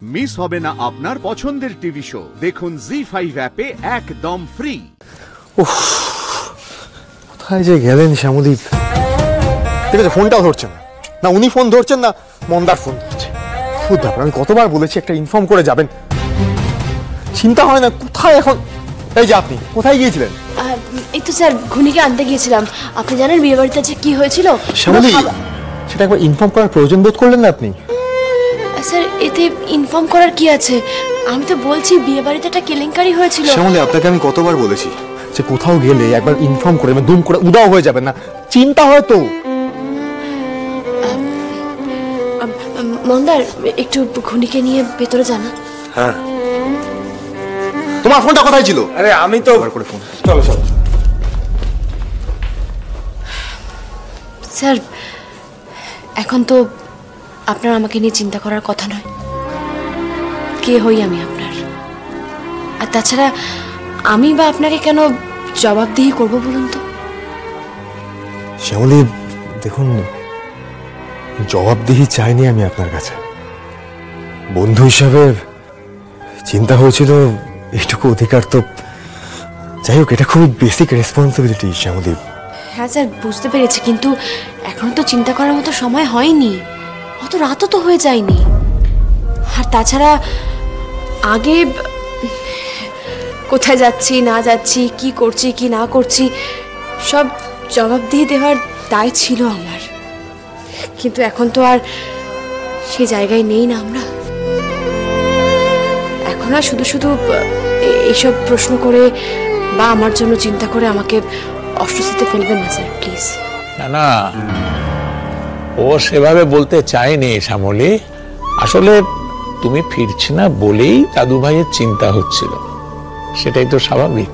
Miss হবে না আপনার পছন্দের টিভি শো। দেখুন জি5 অ্যাপে একদম ফ্রি। কোথায় যে গেলেন শ্যামদীপ? ঠিক আছে, ফোনটাও ধরছেন না, না উনি ফোন ধরছেন না মন্দার ফোন ধরছে। ব্যাপার, আমি কতবার বলেছি একটা ইনফর্ম করে যাবেন, চিন্তা হয় না। কোথায় এখন? এই যে আপনি কোথায় গিয়েছিলেন? এই তো স্যার ঘুনিকে আনতে গিয়েছিলাম। আপনি জানেন বিয়ে বাড়িতে যে কি হয়েছিল? শ্যামলী, সেটা একবার ইনফর্ম করার প্রয়োজন বোধ করলেন না আপনি? স্যার এতে ইনফর্ম করার কি আছে? আমি তো বলছি বিয়ে বাড়িতে একটা কেলেঙ্কারি হয়েছিল। শ্যামলী, আপনাকে আমি কতবার বলেছি যে কোথাও গেলে একবার ইনফর্ম করে, দুম করে উদাও হয়ে যাবেন না, চিন্তা হয় তো। মন্দার একটু ঘুনিকে নিয়ে ভেতরে জানা। হ্যাঁ, তোমার ফোনটা কোথায় ছিল? আরে আমি তো করে ফোন। চলো চলো। স্যার এখন তো আপনার আমাকে নিয়ে চিন্তা করার কথা নয়। কে হই আমি আপনার? আর তাছাড়া আমি বা আপনাকে কেন জবাবদিহি করবো বলুন তো? শ্যামলী দেখুন, জবাবদিহি চাইনি আমি আপনার কাছে। বন্ধু হিসাবে চিন্তা হয়েছিল, এইটুকু অধিকার তো। যাই হোক, এটা খুবই বেসিক রেসপন্সিবিলিটি শ্যামলী। হ্যাঁ স্যার বুঝতে পেরেছি, কিন্তু এখন তো চিন্তা করার মতো সময় হয়নি, অত রাতও তো হয়ে যায়নি। আর তাছাড়া আগে কোথায় যাচ্ছি না যাচ্ছি, কি করছি কি না করছি, সব জবাবদিহি দেওয়ার দায় ছিল আমার। কিন্তু এখন তো আর সেই জায়গায় নেই না আমরা। এখন আর শুধু শুধু এইসব প্রশ্ন করে বা আমার জন্য চিন্তা করে আমাকে অস্বস্তিতে ফেলবেন না স্যার, প্লিজ। না না, ও সেভাবে বলতে চায়নি শ্যামলী। আসলে তুমি ফিরছি না বলেই দাদু ভাইয়ের চিন্তা হচ্ছিল, সেটাই তো স্বাভাবিক।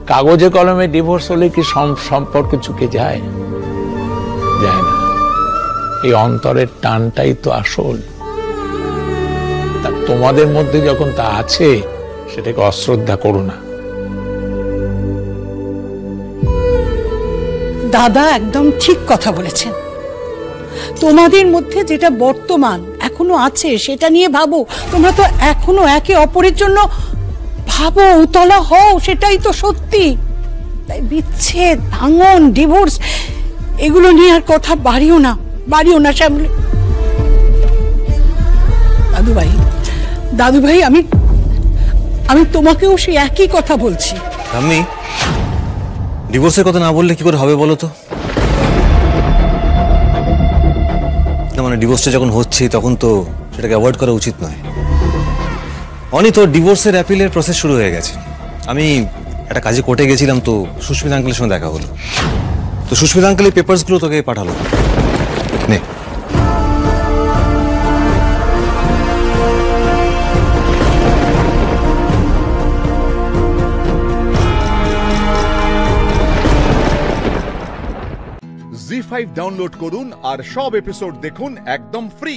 কাগজে কলমে ডিভোর্স হলে কি সম্পর্ক চুকে যায়? যায় না। এই অন্তরের টানটাই তো আসল। তা তোমাদের মধ্যে যখন তা আছে, সেটাকে অশ্রদ্ধা করো না। দাদা একদম ঠিক কথা বলেছেন। তোমাদের মধ্যে যেটা বর্তমান এখনো আছে সেটা নিয়ে ভাবো। তোমরা তো এখনো একে অপরের জন্য ভাবো, উতলা হও, সেটাই তো সত্যি। তাই বিচ্ছেদ, ভাঙন, ডিভোর্স এগুলো নিয়ে আর কথা বাড়িও না শ্যামলী। দাদু ভাই আমি তোমাকেও সেই একই কথা বলছি। আমি ডিভোর্সের কথা না বললে কি করে হবে বলো তো? না মানে ডিভোর্সটা যখন হচ্ছে তখন তো সেটাকে অ্যাভয়েড করা উচিত নয়। অনি, তোর ডিভোর্সের অ্যাপিলের প্রসেস শুরু হয়ে গেছে। আমি একটা কাজে কোর্টে গেছিলাম, তো সুস্মিতা আঙ্কেলের সঙ্গে দেখা হলো। তো সুস্মিতা আঙ্কেল এই পেপারসগুলো তোকে পাঠালো, নে। জি5 ডাউনলোড করুন আর সব এপিসোড দেখুন একদম ফ্রি।